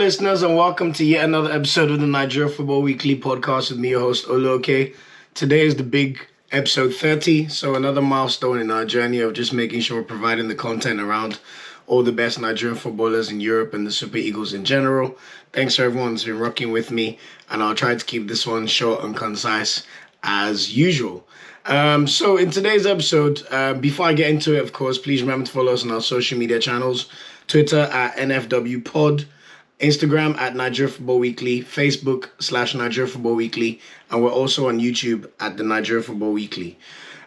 listeners, and welcome to yet another episode of the Nigeria Football Weekly podcast with me, your host, Oluoke. Today is the big episode 30, so another milestone in our journey of just making sure we're providing the content around all the best Nigerian footballers in Europe and the Super Eagles in general. Thanks to everyone who's been rocking with me, and I'll try to keep this one short and concise as usual. So in today's episode, before I get into it, of course, please remember to follow us on our social media channels. Twitter at NFW Pod, Instagram at Nigeria Football Weekly, Facebook /Nigeria Football Weekly, and we're also on YouTube at the Nigeria Football Weekly.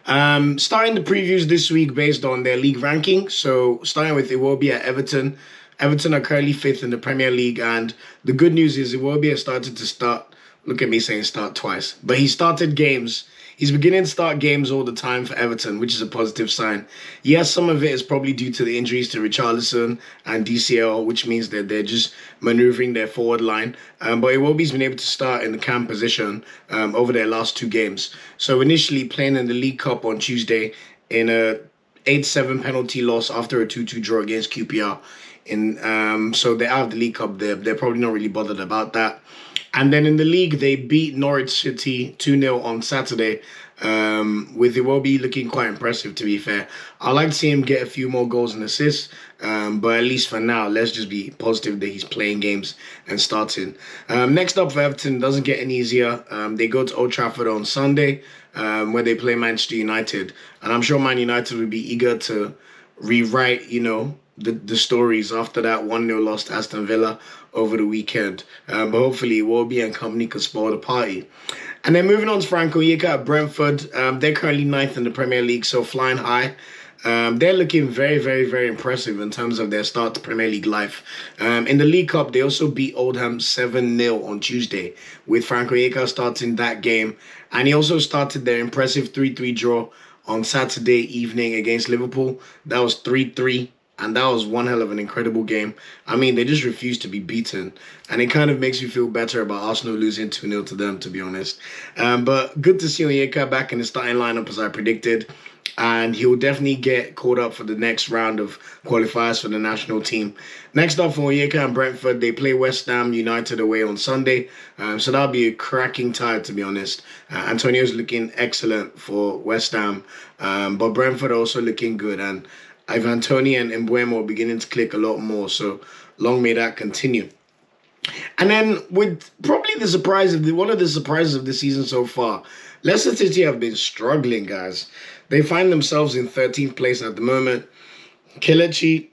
Starting the previews this week based on their league ranking. So starting with Iwobi at Everton. Everton are currently 5th in the Premier League, and the good news is Iwobi has started to start. Look at me saying start twice, but he started games. He's beginning to start games all the time for Everton, which is a positive sign. Yes, some of it is probably due to the injuries to Richarlison and DCL, which means that they're just maneuvering their forward line. But Iwobi's been able to start in the cam position over their last 2 games. So initially playing in the League Cup on Tuesday in a 8-7 penalty loss after a 2-2 draw against QPR. So they're out of the League Cup. They're probably not really bothered about that. And then in the league, they beat Norwich City 2-0 on Saturday, with Iwobi looking quite impressive, to be fair. I'd like to see him get a few more goals and assists, but at least for now, let's just be positive that he's playing games and starting. Next up for Everton, doesn't get any easier. They go to Old Trafford on Sunday, where they play Manchester United. And I'm sure Man United will be eager to rewrite, the stories after that 1-0 loss to Aston Villa over the weekend. But hopefully Iwobi and company could spoil the party. And then moving on to Franco Onyeka at Brentford. They're currently 9th in the Premier League, so flying high. They're looking very, very, very impressive in terms of their start to Premier League life. In the League Cup, they also beat Oldham 7-0 on Tuesday, with Franco Onyeka starting that game. And he also started their impressive 3-3 draw on Saturday evening against Liverpool. That was 3-3. And that was one hell of an incredible game. I mean, they just refused to be beaten. And it kind of makes you feel better about Arsenal losing 2-0 to them, to be honest. But good to see Onyeka back in the starting lineup as I predicted. And he'll definitely get called up for the next round of qualifiers for the national team. Next up for Onyeka and Brentford, they play West Ham United away on Sunday. So that'll be a cracking tie, to be honest. Antonio's looking excellent for West Ham. But Brentford are also looking good. And Ivan Toney and Mbeumo are beginning to click a lot more, so long may that continue. And then with probably one of the surprises of the season so far, Leicester City have been struggling, guys. They find themselves in 13th place at the moment. Kelechi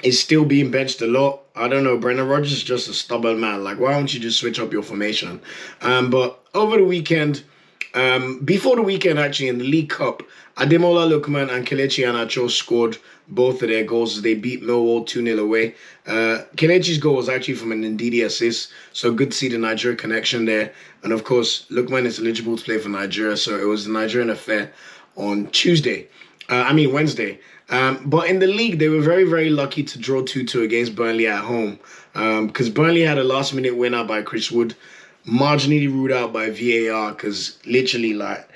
is still being benched a lot. I don't know, Brendan Rodgers is just a stubborn man. Like, why don't you just switch up your formation? But over the weekend, before the weekend, actually, in the League Cup, Ademola Lookman and Kelechi Iheanacho scored both of their goals as they beat Millwall 2-0 away. Kelechi's goal was actually from an Ndidi assist, so good to see the Nigeria connection there. And of course, Lookman is eligible to play for Nigeria, so it was the Nigerian affair on Wednesday. But in the league, they were very, very lucky to draw 2-2 against Burnley at home, because Burnley had a last-minute winner by Chris Wood, marginally ruled out by VAR, because literally, like,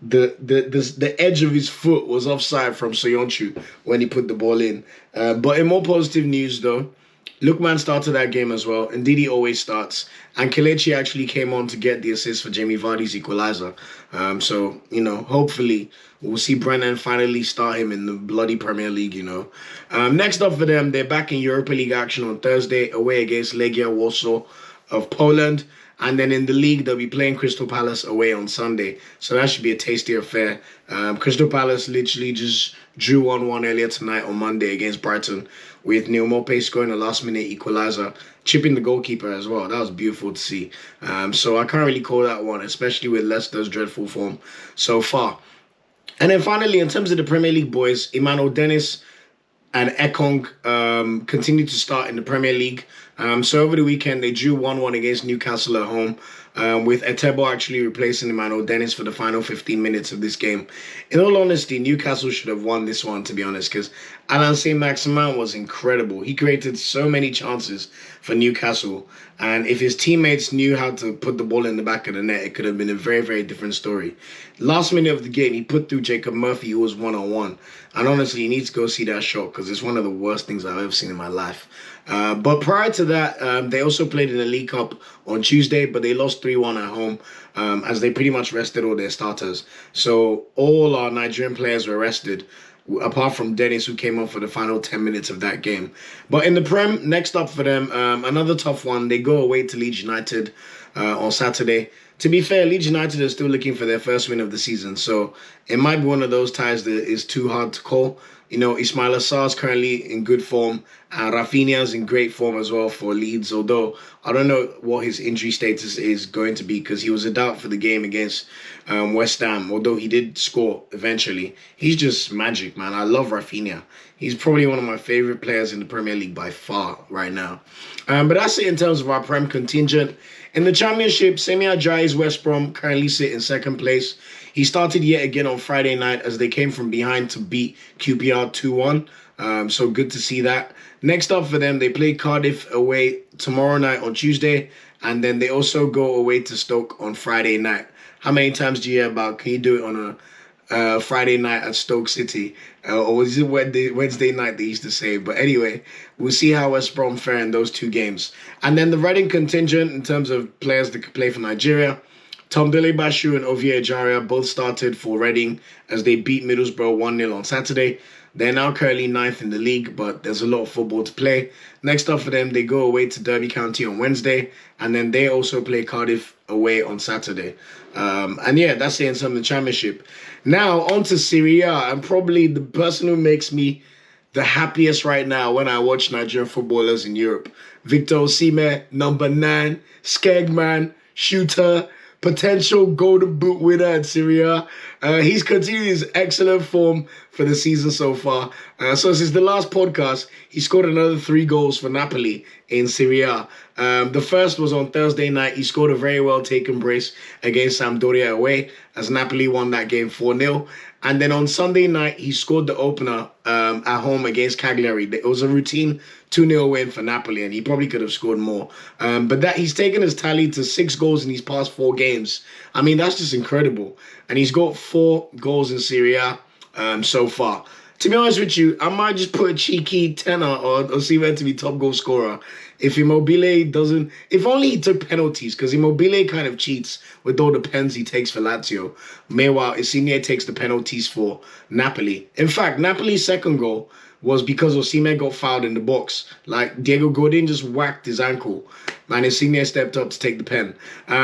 the edge of his foot was offside from Soyuncu when he put the ball in. But in more positive news, though, Lookman started that game as well. Ndidi always starts. And Kelechi actually came on to get the assist for Jamie Vardy's equalizer. So, hopefully we'll see Brennan finally start him in the bloody Premier League, Next up for them, they're back in Europa League action on Thursday, away against Legia Warsaw of Poland. And then in the league, they'll be playing Crystal Palace away on Sunday. So that should be a tasty affair. Crystal Palace literally just drew 1-1 earlier tonight on Monday against Brighton, with Neil Maupay scoring a last-minute equalizer, chipping the goalkeeper as well. That was beautiful to see. So I can't really call that one, especially with Leicester's dreadful form so far. And then finally, in terms of the Premier League boys, Emmanuel Dennis and Ekong continue to start in the Premier League. So over the weekend, they drew 1-1 against Newcastle at home, with Etebo actually replacing Emmanuel Dennis for the final 15 minutes of this game. In all honesty, Newcastle should have won this one, to be honest, because Alain Saint-Maximin was incredible. He created so many chances for Newcastle, and if his teammates knew how to put the ball in the back of the net, it could have been a very, very different story. Last minute of the game, he put through Jacob Murphy, who was one-on-one. And honestly, you need to go see that shot because it's one of the worst things I've ever seen in my life. But prior to that, they also played in the League Cup on Tuesday, but they lost 3-1 at home as they pretty much rested all their starters. So all our Nigerian players were rested, apart from Dennis, who came on for the final 10 minutes of that game. But in the Prem, next up for them, another tough one. They go away to Leeds United on Saturday. To be fair, Leeds United are still looking for their first win of the season, so it might be one of those ties that is too hard to call. You know, Ismail Assar's currently in good form, and Rafinha's in great form as well for Leeds, although I don't know what his injury status is going to be because he was a doubt for the game against West Ham, although he did score eventually. He's just magic, man. I love Rafinha. He's probably one of my favorite players in the Premier League by far right now. But that's it in terms of our Prem contingent. In the Championship, Semi Ajayi's West Brom currently sit in second place. He started yet again on Friday night as they came from behind to beat QPR 2-1. So good to see that. Next up for them, they play Cardiff away tomorrow night on Tuesday. And then they also go away to Stoke on Friday night. How many times do you hear about, can you do it on a Friday night at Stoke City? Or was it Wednesday night they used to say? But anyway, we'll see how West Brom fare in those two games. And then the Reading contingent in terms of players that could play for Nigeria. Tomdele Bashu and Ovie Ejaria both started for Reading as they beat Middlesbrough 1-0 on Saturday. They're now currently ninth in the league, but there's a lot of football to play. Next up for them, they go away to Derby County on Wednesday, and then they also play Cardiff away on Saturday. And yeah, that's it in terms of the Championship. Now, on to Serie A, and probably the person who makes me the happiest right now when I watch Nigerian footballers in Europe. Victor Osimhen, number 9, Skegman, shooter, potential golden boot winner at Serie A. He's continued his excellent form for the season so far. So since the last podcast, he scored another 3 goals for Napoli in Serie A. The first was on Thursday night. He scored a very well-taken brace against Sampdoria away as Napoli won that game 4-0. And then on Sunday night, he scored the opener at home against Cagliari. It was a routine 2-0 win for Napoli, and he probably could have scored more. But that he's taken his tally to 6 goals in his past 4 games. I mean, that's just incredible. And he's got 4 goals in Serie A so far. To be honest with you, I might just put a cheeky tenner on Osimhen to be top goal scorer. If Immobile doesn't... If only he took penalties, because Immobile kind of cheats with all the pens he takes for Lazio. Meanwhile, Insigne takes the penalties for Napoli. In fact, Napoli's second goal was because Osimhen got fouled in the box. Like, Diego Godin just whacked his ankle. Man, Insigne stepped up to take the pen.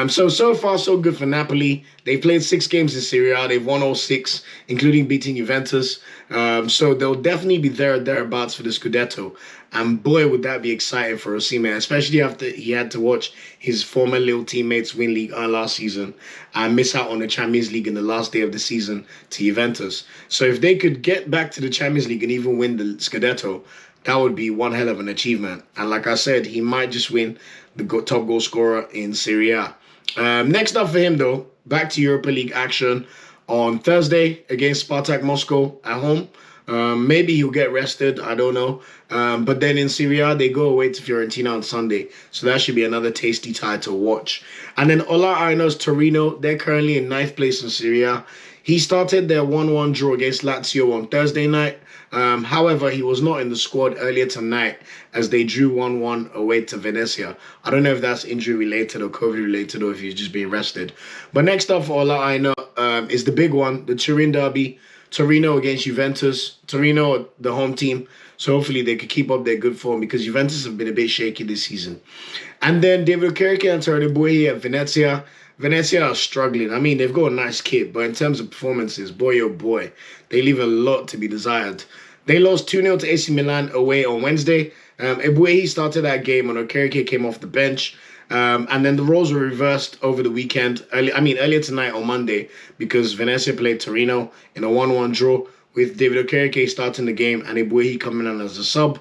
So far, so good for Napoli. They played 6 games in Serie A. They've won all 6, including beating Juventus. So they'll definitely be there or thereabouts for the Scudetto. And boy, would that be exciting for Osimhen, especially after he had to watch his former Lille teammates win Ligue 1 last season and miss out on the Champions League in the last day of the season to Juventus. So if they could get back to the Champions League and even win the Scudetto, that would be one hell of an achievement. And like I said, he might just win the top goal scorer in Serie A. Next up for him, though, back to Europa League action on Thursday against Spartak Moscow at home. Maybe he'll get rested, I don't know. But then in Serie A, they go away to Fiorentina on Sunday. So that should be another tasty tie to watch. And then Ola Aina's Torino, they're currently in 9th place in Serie A. He started their 1-1 draw against Lazio on Thursday night. However, he was not in the squad earlier tonight as they drew 1-1 away to Venezia. I don't know if that's injury-related or COVID-related or if he's just being rested. But next up for Ola Aina is the big one, the Turin derby. Torino against Juventus. Torino, the home team. So hopefully they could keep up their good form because Juventus have been a bit shaky this season. And then David Okereke and Terem at Venezia. Venezia are struggling. I mean, they've got a nice kit, but in terms of performances, boy, oh boy, they leave a lot to be desired. They lost 2-0 to AC Milan away on Wednesday. Ebuehi started that game and Okereke came off the bench. And then the roles were reversed over the weekend. Earlier tonight on Monday, because Venezia played Torino in a 1-1 draw with David Okereke starting the game and Ebuehi coming on as a sub.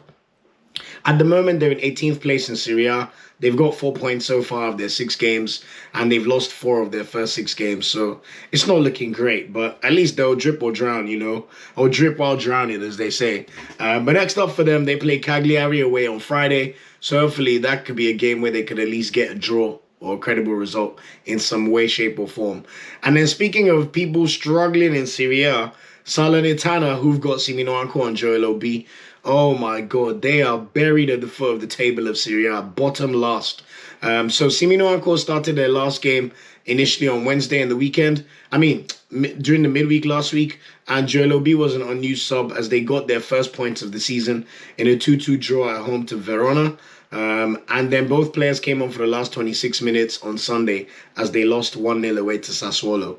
At the moment, they're in 18th place in Serie A. They've got 4 points so far of their 6 games, and they've lost 4 of their first 6 games. So it's not looking great, but at least they'll drip or drown, you know, or drip while drowning, as they say. But next up for them, they play Cagliari away on Friday. So hopefully that could be a game where they could at least get a draw or a credible result in some way, shape, or form. And then speaking of people struggling in Serie A, Salernitana, who've got Simino Anko and Joel Obi, Oh my God, they are buried at the foot of the table of Serie A, bottom last. So Onuachu started their last game initially on Wednesday and the weekend. During the midweek last week, and Joel Obi was an unused sub as they got their first points of the season in a 2-2 draw at home to Verona. And then both players came on for the last 26 minutes on Sunday as they lost 1-0 away to Sassuolo.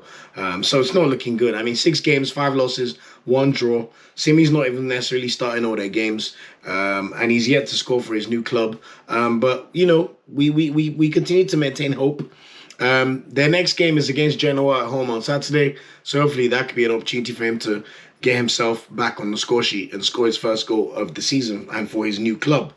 So it's not looking good. 6 games, 5 losses, 1 draw. Simi's not even necessarily starting all their games, and he's yet to score for his new club. But, we continue to maintain hope. Their next game is against Genoa at home on Saturday, so hopefully that could be an opportunity for him to get himself back on the score sheet and score his first goal of the season and for his new club.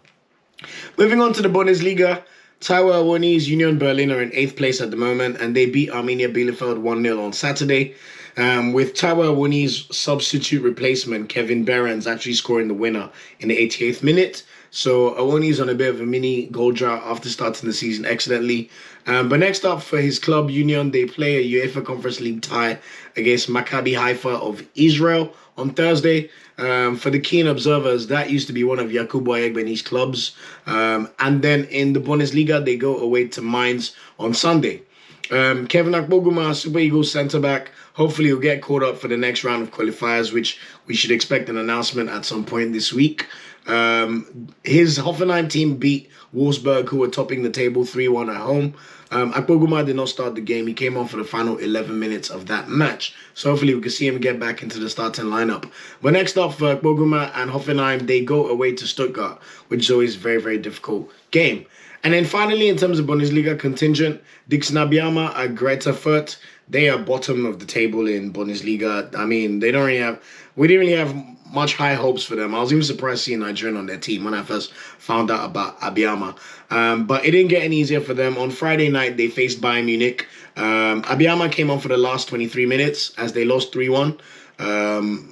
Moving on to the Bundesliga, Taiwo Awoni's Union Berlin are in 8th place at the moment, and they beat Arminia Bielefeld 1-0 on Saturday, with Taiwo Awoni's substitute replacement, Kevin Behrens, actually scoring the winner in the 88th minute. So Awoni's on a bit of a mini goal drought after starting the season excellently. But next up for his club, Union, they play a UEFA Conference League tie against Maccabi Haifa of Israel on Thursday. For the keen observers, that used to be one of Yakubu Ayegbeni's clubs. And then in the Bundesliga, they go away to Mainz on Sunday. Kevin Akpoguma, Super Eagles centre-back, hopefully he'll get caught up for the next round of qualifiers, which we should expect an announcement at some point this week. His Hoffenheim team beat Wolfsburg, who were topping the table 3-1 at home. Akpoguma did not start the game. He came on for the final 11 minutes of that match. So hopefully we can see him get back into the starting lineup. But next up for Akpoguma and Hoffenheim, they go away to Stuttgart, which is always a very, very difficult game. And then finally, in terms of Bundesliga contingent, Dixon Abiyama at Greuther Fürth, they are bottom of the table in Bundesliga. We didn't really have much high hopes for them. I was even surprised seeing Nigerian on their team when I first found out about Abiyama. But it didn't get any easier for them. On Friday night, they faced Bayern Munich. Abiyama came on for the last 23 minutes as they lost 3-1.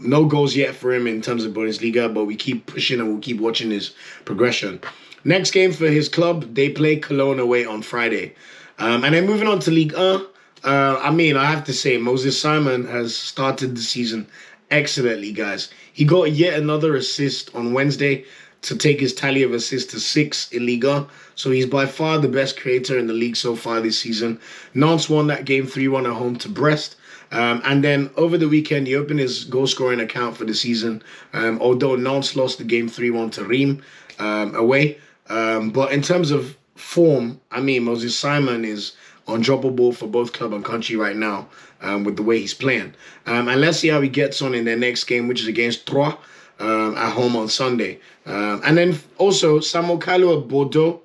No goals yet for him in terms of Bundesliga, but we keep pushing and we'll keep watching his progression. Next game for his club, they play Cologne away on Friday. And then moving on to Ligue 1, I have to say, Moses Simon has started the season excellently, guys. He got yet another assist on Wednesday to take his tally of assists to 6 in Ligue 1. So he's by far the best creator in the league so far this season. Nantes won that game 3-1 at home to Brest. And then over the weekend, he opened his goal-scoring account for the season, although Nantes lost the game 3-1 to Reims away. But in terms of form, Moses Simon is undroppable for both club and country right now with the way he's playing. And let's see how he gets on in their next game, which is against Troyes at home on Sunday. And then also Samuel Kalu at Bordeaux.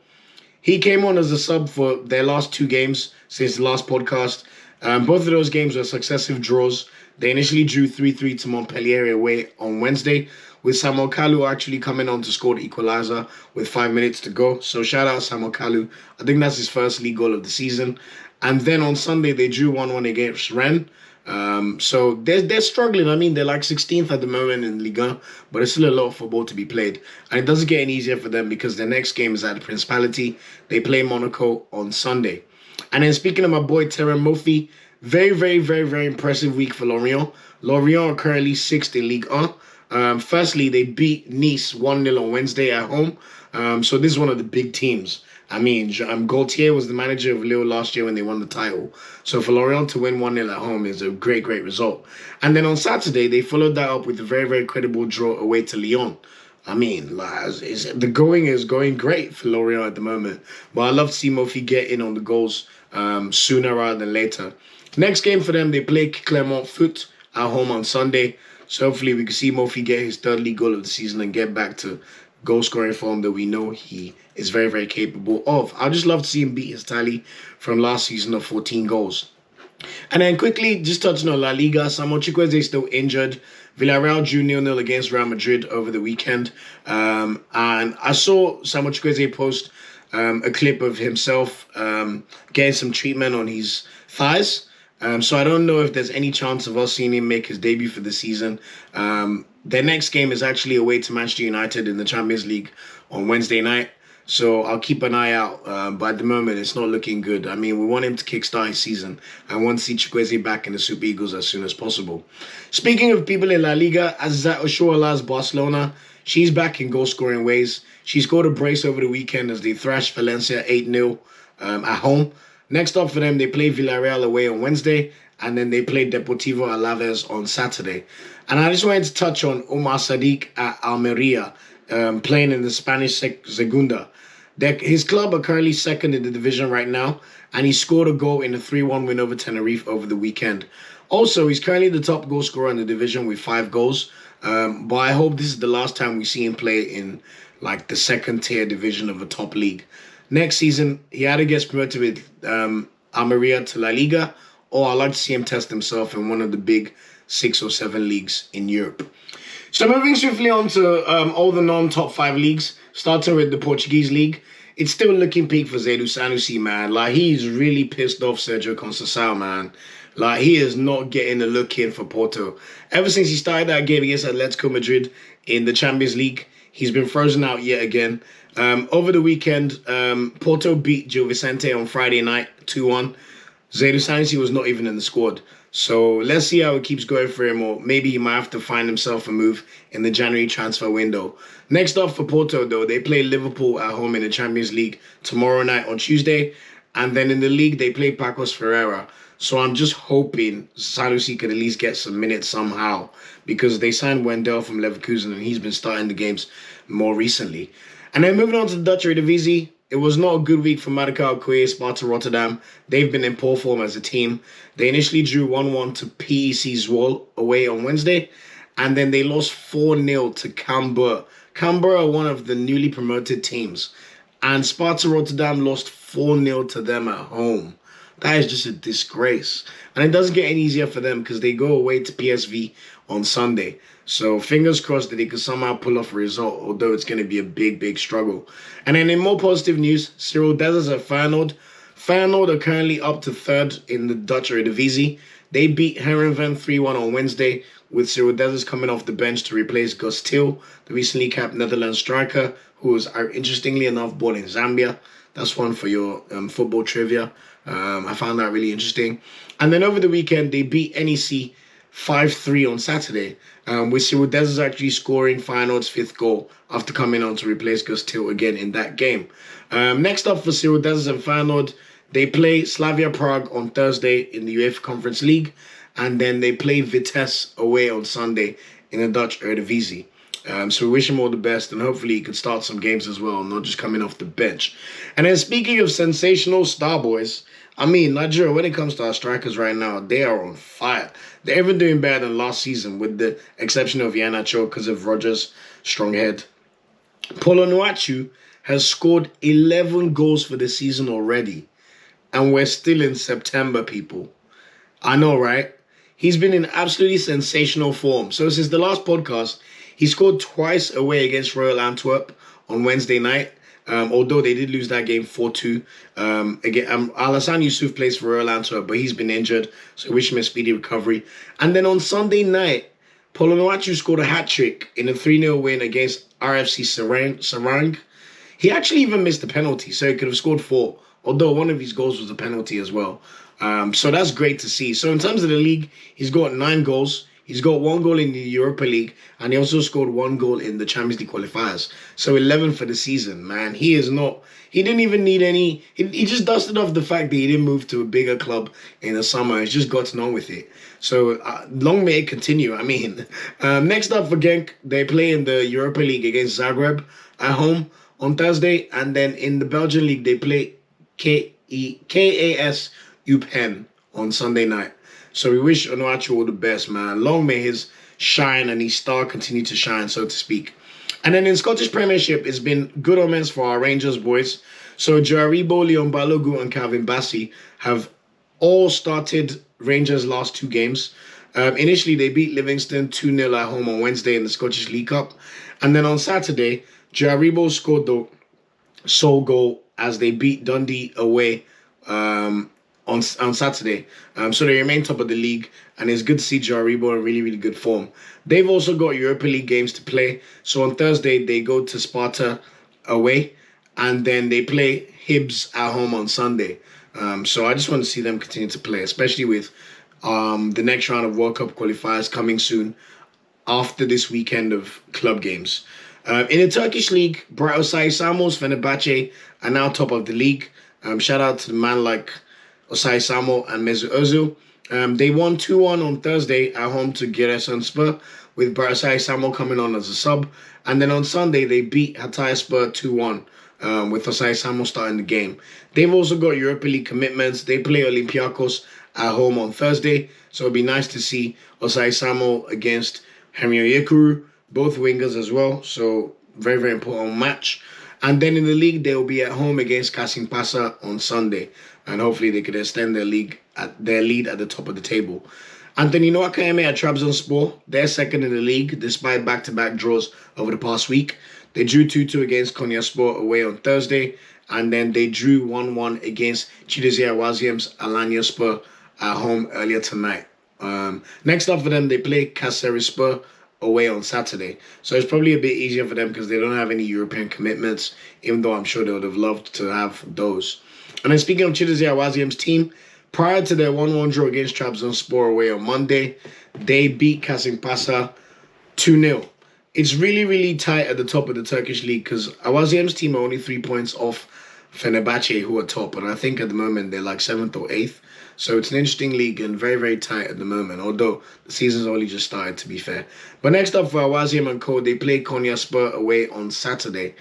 He came on as a sub for their last 2 games since the last podcast. Both of those games were successive draws. They initially drew 3-3 to Montpellier away on Wednesday, with Samuel Kalu actually coming on to score the equalizer with 5 minutes to go. So shout out Samuel Kalu. I think that's his first league goal of the season. And then on Sunday, they drew 1-1 against Rennes. So they're struggling. They're like 16th at the moment in Ligue 1, but there's still a lot of football to be played. And it doesn't get any easier for them because their next game is at the Principality. They play Monaco on Sunday. And then speaking of my boy Terem Moffi, very, very, very, very impressive week for Lorient. Lorient are currently 6th in Ligue 1. Firstly, they beat Nice 1-0 on Wednesday at home. So this is one of the big teams. Gaultier was the manager of Lyon last year when they won the title. So for Lorient to win 1-0 at home is a great, great result. And then on Saturday, they followed that up with a very, very credible draw away to Lyon. The going is going great for Lorient at the moment. But I love to see Moffi get in on the goals sooner rather than later. Next game for them, they play Clermont Foot at home on Sunday. So hopefully we can see Moffi get his 3rd league goal of the season and get back to goal-scoring form that we know he is very, very capable of. I'd just love to see him beat his tally from last season of 14 goals. And then quickly, just touching on La Liga, Samuel Chukwueze is still injured. Villarreal drew 0-0 against Real Madrid over the weekend. And I saw Samuel Chukwueze post a clip of himself getting some treatment on his thighs. So I don't know if there's any chance of us seeing him make his debut for the season. Their next game is actually away to Manchester United in the Champions League on Wednesday night. So I'll keep an eye out. But at the moment, it's not looking good. I mean, we want him to kickstart his season. I want to see Chukwueze back in the Super Eagles as soon as possible. Speaking of people in La Liga, Azizat Oshoala's Barcelona, she's back in goal-scoring ways. She scored a brace over the weekend as they thrashed Valencia 8-0 at home. Next up for them, they play Villarreal away on Wednesday, and then they play Deportivo Alaves on Saturday. And I just wanted to touch on Omar Sadiq at Almeria, playing in the Spanish Segunda. His club are currently second in the division right now, and he scored a goal in a 3-1 win over Tenerife over the weekend. Also, he's currently the top goal scorer in the division with 5 goals. But I hope this is the last time we see him play in like the second tier division of a top league. Next season, he either gets promoted with Almeria to La Liga, or I'd like to see him test himself in one of the big 6 or 7 leagues in Europe. So moving swiftly on to all the non-top 5 leagues, starting with the Portuguese league. It's still looking peak for Zaidu Sanusi, man. Like, he's really pissed off Sergio Conceição, man. Like, he is not getting a look in for Porto. Ever since he started that game against Atletico Madrid in the Champions League, he's been frozen out yet again. Over the weekend, Porto beat Gil Vicente on Friday night 2-1. Zaidu Sanusi was not even in the squad. So let's see how it keeps going for him, or maybe he might have to find himself a move in the January transfer window. Next up for Porto, though, they play Liverpool at home in the Champions League tomorrow night on Tuesday. And then in the league, they play Pacos Ferreira. So I'm just hoping Sanusi could at least get some minutes somehow, because they signed Wendell from Leverkusen and he's been starting the games more recently. And then moving on to the Dutch Eredivisie, it was not a good week for Maracao Okoye Sparta Rotterdam. They've been in poor form as a team. They initially drew 1-1 to PEC Zwolle away on Wednesday, and then they lost 4-0 to Cambuur. Cambuur are one of the newly promoted teams, and Sparta Rotterdam lost 4-0 to them at home. That is just a disgrace. And it doesn't get any easier for them because they go away to PSV on Sunday. So fingers crossed that they can somehow pull off a result, although it's going to be a big, big struggle. And then in more positive news, Cyril Dessers at Feyenoord. Feyenoord are currently up to 3rd in the Dutch Eredivisie. They beat Heerenveen 3-1 on Wednesday, with Cyril Dessers coming off the bench to replace Gus Til, the recently capped Netherlands striker, who was, interestingly enough, born in Zambia. That's one for your football trivia. I found that really interesting. And then over the weekend, they beat NEC 5-3 on Saturday, with Cyril Dessers actually scoring Feyenoord's 5th goal after coming on to replace Gus Til again in that game. Next up for Cyril Dessers and Feyenoord, they play Slavia Prague on Thursday in the UEFA Conference League, and then they play Vitesse away on Sunday in the Dutch Eredivisie. So we wish him all the best, and hopefully he can start some games as well, not just coming off the bench. And then speaking of sensational star boys, I mean, Nigeria, when it comes to our strikers right now, they are on fire. They're even doing better than last season, with the exception of Iheanacho because of Rogers' strong head. Paul Onuachu has scored 11 goals for the season already, and we're still in September, people. I know, right? He's been in absolutely sensational form. So since the last podcast, he scored twice away against Royal Antwerp on Wednesday night, although they did lose that game 4-2. Again, Alassane Youssouf plays for Royal Antwerp, but he's been injured, so I wish him a speedy recovery. And then on Sunday night, Paul Onuachu scored a hat-trick in a 3-0 win against RFC Seraing. He actually even missed a penalty, so he could have scored 4, although one of his goals was a penalty as well. So that's great to see. So in terms of the league, he's got 9 goals. He's got 1 goal in the Europa League, and he also scored 1 goal in the Champions League qualifiers. So 11 for the season, man. He didn't even need any. He just dusted off the fact that he didn't move to a bigger club in the summer. He's just gotten on with it. So long may it continue. I mean, next up for Genk, they play in the Europa League against Zagreb at home on Thursday. And then in the Belgian League, they play KAS Eupen on Sunday night. So we wish Onuachu all the best, man. Long may his shine and his star continue to shine, so to speak. And then in Scottish Premiership, it's been good omens for our Rangers boys. So Joe Aribo, Leon Balogun, and Calvin Bassey have all started Rangers' last 2 games. Initially, they beat Livingston 2-0 at home on Wednesday in the Scottish League Cup. And then on Saturday, Joe Aribo scored the sole goal as they beat Dundee away on Saturday. So they remain top of the league, and it's good to see Joe Aribo in really, really good form. They've also got Europa League games to play. So on Thursday, they go to Sparta away, and then they play Hibs at home on Sunday. So I just want to see them continue to play, especially with the next round of World Cup qualifiers coming soon after this weekend of club games. In the Turkish league, Bright Osay Samo's Fenerbahce are now top of the league. Shout out to the man like Osay Samo and Mesut Ozil. They won 2-1 on Thursday at home to Giresunspor, with Bright Osay Samo coming on as a sub. And then on Sunday, they beat Hatayspor 2-1. With Osay Samo starting the game. They've also got Europa League commitments. They play Olympiacos at home on Thursday, so it'd be nice to see Osay Samo against Henry Onyekuru, both wingers as well, so very, very important match. And then in the league, they'll be at home against Kasimpasa on Sunday, and hopefully they could extend their lead at the top of the table. Anthony Nwakaeme at Trabzonspor, they're second in the league despite back-to-back draws over the past week. They drew 2-2 against Konyaspor away on Thursday, and then they drew 1-1 against Chidizia Waziem's Alanyaspor at home earlier tonight. Next up for them, they play Kayserispor away on Saturday. So it's probably a bit easier for them because they don't have any European commitments, even though I'm sure they would have loved to have those. And then speaking of Chidizia Waziem's team, prior to their 1-1 draw against Trabzonspor away on Monday, they beat Kasimpasa 2-0. It's really, really tight at the top of the Turkish league because Awaziem's team are only 3 points off Fenerbahce, who are top. And I think at the moment they're like 7th or 8th. So it's an interesting league and very, very tight at the moment, although the season's only just started, to be fair. But next up for Awaziem and Co, they play Konyaspor away on Saturday.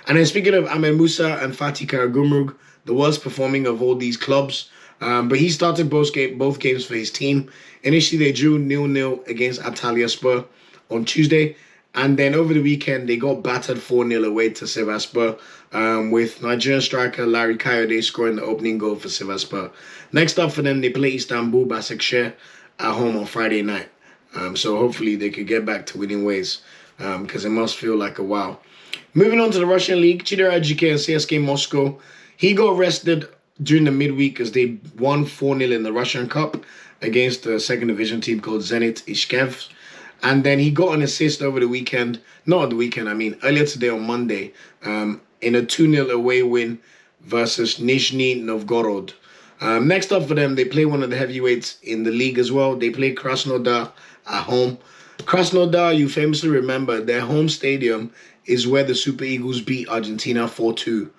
And then speaking of Ahmed Musa and Fatih Karagümrük, the worst performing of all these clubs, but he started both games for his team. Initially, they drew 0-0 against Antalyaspor on Tuesday. And then over the weekend, they got battered 4-0 away to Sivasspor, with Nigerian striker Larry Kayode scoring the opening goal for Sivasspor. Next up for them, they play Istanbul Basaksehir at home on Friday night. So hopefully they could get back to winning ways, because it must feel like a while. Moving on to the Russian league, Chidar Ajike and CSK Moscow. He got rested during the midweek as they won 4-0 in the Russian Cup against the second division team called Zenit Ishkev. And then he got an assist over the weekend. Not at the weekend, I mean earlier today on Monday, in a 2-0 away win versus Nizhny Novgorod. Next up for them, they play one of the heavyweights in the league as well. They play Krasnodar at home. Krasnodar, you famously remember, their home stadium is where the Super Eagles beat Argentina 4-2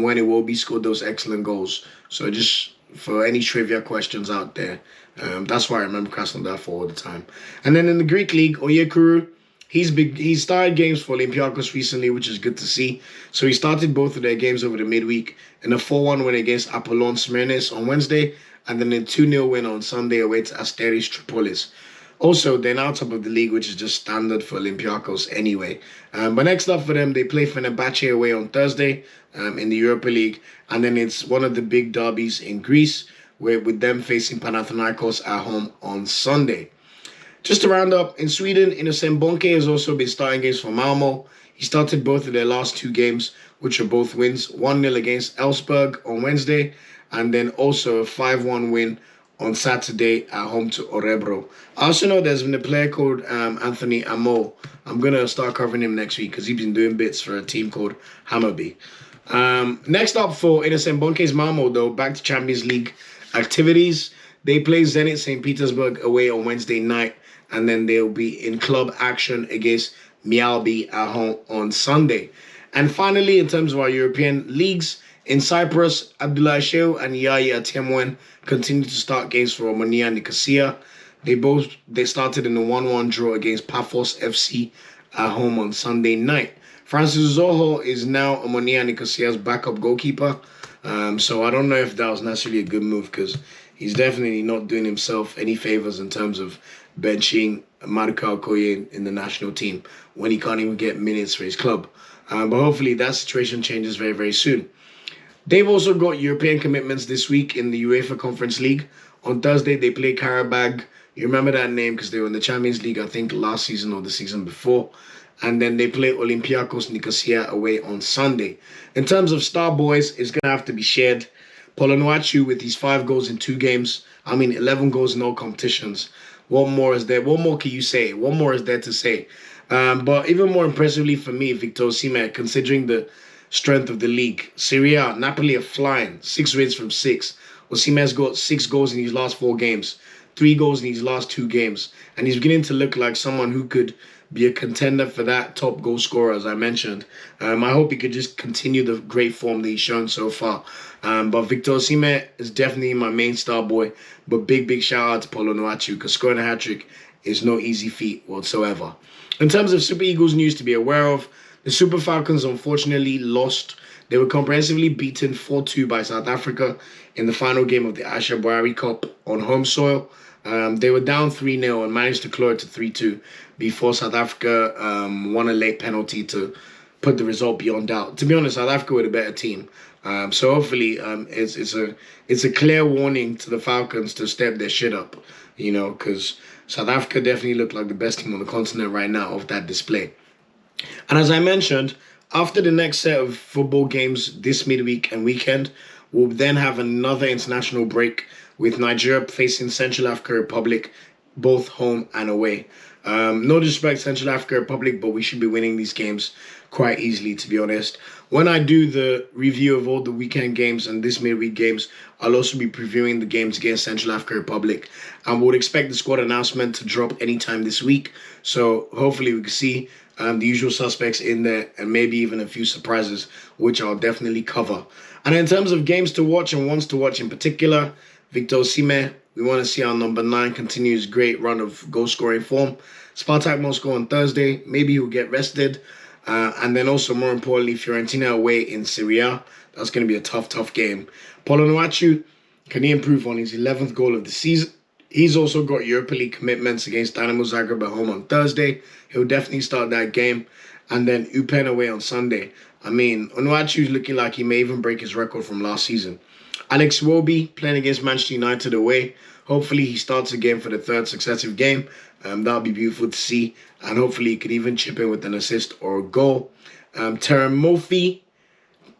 when Iwobi scored those excellent goals. So just for any trivia questions out there, that's why I remember Krasnodar for all the time. And then in the Greek league, Onyekuru, he's started games for Olympiacos recently, which is good to see. So he started both of their games over the midweek in a 4-1 win against Apollon Smyrnis on Wednesday, and then a 2-0 win on Sunday away to Asteris Tripolis. Also, they're now top of the league, which is just standard for Olympiacos anyway. But next up for them, they play Fenerbahce away on Thursday in the Europa League. And then it's one of the big derbies in Greece, with them facing Panathinaikos at home on Sunday. Just to round up, in Sweden, Innocent Bonke has also been starting games for Malmo. He started both of their last two games, which are both wins. 1-0 against Elfsborg on Wednesday, and then also a 5-1 win on Saturday at home to Orebro. I also know there's been a player called Anthony Amo. I'm going to start covering him next week because he's been doing bits for a team called Hammarby. Next up for Innocent Bonke's Malmo, though, back to Champions League activities. They play Zenit St. Petersburg away on Wednesday night, and then they'll be in club action against Mjällby at home on Sunday. And finally, in terms of our European leagues, in Cyprus, Abdullah Sheu and Yaya Temwen continue to start games for Omonia Nicosia. They started in a 1-1 draw against Paphos FC at home on Sunday night. Francis Zoho is now Omonia Nicosia's backup goalkeeper. So I don't know if that was necessarily a good move because he's definitely not doing himself any favors in terms of benching Marco Okoye in the national team when he can't even get minutes for his club. But hopefully that situation changes very, very soon. They've also got European commitments this week in the UEFA Conference League. On Thursday, they play Karabag. You remember that name because they were in the Champions League, I think, last season or the season before. And then they play Olympiacos Nicosia away on Sunday. In terms of star boys, it's going to have to be shared. Onuachu with his 5 goals in 2 games. 11 goals in all competitions. What more is there? What more can you say? What more is there to say? But even more impressively for me, Victor Osimhen, considering the strength of the league. Serie A, Napoli are flying. 6 wins from 6. Osimhen's got 6 goals in his last 4 games. 3 goals in his last 2 games. And he's beginning to look like someone who could be a contender for that top goal scorer, as I mentioned. I hope he could just continue the great form that he's shown so far. But Victor Osimhen is definitely my main star boy. But big shout out to Onuachu, because scoring a hat-trick is no easy feat whatsoever. In terms of Super Eagles news to be aware of, the Super Falcons unfortunately lost. They were comprehensively beaten 4-2 by South Africa in the final game of the Asha Buhari Cup on home soil. They were down 3-0 and managed to claw it to 3-2 before South Africa won a late penalty to put the result beyond doubt. To be honest, South Africa were the better team. So hopefully it's a clear warning to the Falcons to step their shit up, because South Africa definitely look like the best team on the continent right now of that display. And as I mentioned, after the next set of football games this midweek and weekend, we'll then have another international break with Nigeria facing Central African Republic, both home and away. No disrespect, Central African Republic, but we should be winning these games quite easily, to be honest. When I do the review of all the weekend games and this midweek games, I'll also be previewing the games against Central African Republic. And we would expect the squad announcement to drop anytime this week. So hopefully we can see the usual suspects in there and maybe even a few surprises, which I'll definitely cover. And in terms of games to watch and ones to watch in particular, Victor Osimhen, we want to see our number 9 continue his great run of goal-scoring form. Spartak Moscow on Thursday. Maybe he'll get rested. And then also, more importantly, Fiorentina away in Serie A. That's going to be a tough game. Onuachu, can he improve on his 11th goal of the season? He's also got Europa League commitments against Dynamo Zagreb at home on Thursday. He'll definitely start that game. And then Upen away on Sunday. I mean, Onuachu's looking like he may even break his record from last season. Alex Iwobi playing against Manchester United away. Hopefully he starts again for the 3rd successive game. That'll be beautiful to see. And hopefully he could even chip in with an assist or a goal. Terem Moffi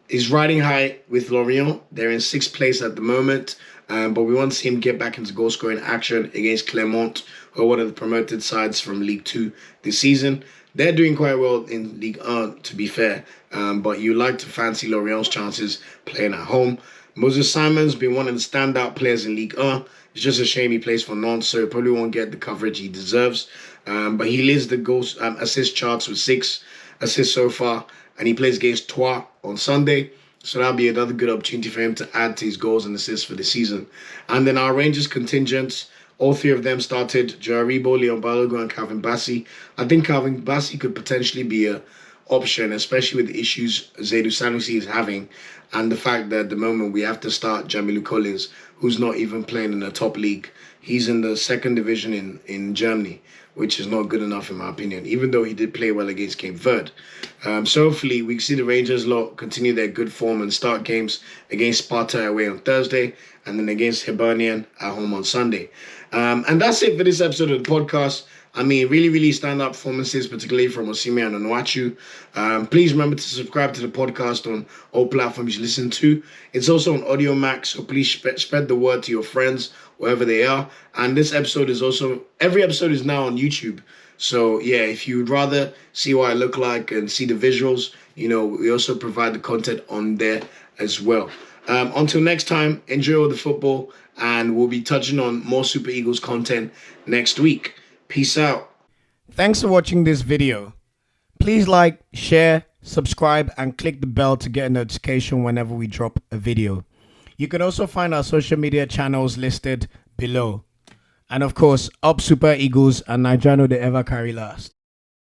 is riding high with Lorient. They're in 6th place at the moment. But we want to see him get back into goal-scoring action against Clermont, who are one of the promoted sides from Ligue 2 this season. They're doing quite well in Ligue 1, to be fair. But you like to fancy Lorient's chances playing at home. Moses Simon's been one of the standout players in Ligue 1. It's just a shame he plays for Nantes, so he probably won't get the coverage he deserves. But he leads the goals assist charts with 6 assists so far, and he plays against Troyes on Sunday. So that'll be another good opportunity for him to add to his goals and assists for the season. And then our Rangers contingents, all 3 of them started: Joe Aribo, Leon Balogun, and Calvin Bassey. I think Calvin Bassey could potentially be a option, especially with the issues Zaidu Sanusi is having, and the fact that at the moment we have to start Jamilu Collins, who's not even playing in the top league. He's in the 2nd division in Germany, which is not good enough in my opinion, even though he did play well against Cape Verde. So hopefully we can see the Rangers lot continue their good form and start games against Sparta away on Thursday, and then against Hibernian at home on Sunday. And that's it for this episode of the podcast. I mean, really standout performances, particularly from Osimhen and Onuachu. Please remember to subscribe to the podcast on all platforms you listen to. It's also on Audio Max, so please spread the word to your friends, wherever they are. And this episode is also, every episode is now on YouTube. So yeah, if you'd rather see what I look like and see the visuals, we also provide the content on there as well. Until next time, enjoy all the football, and we'll be touching on more Super Eagles content next week. Peace out. Thanks for watching this video. Please like, share, subscribe, and click the bell to get a notification whenever we drop a video. You can also find our social media channels listed below. And of course, up Super Eagles and Nigeriano they ever carry last.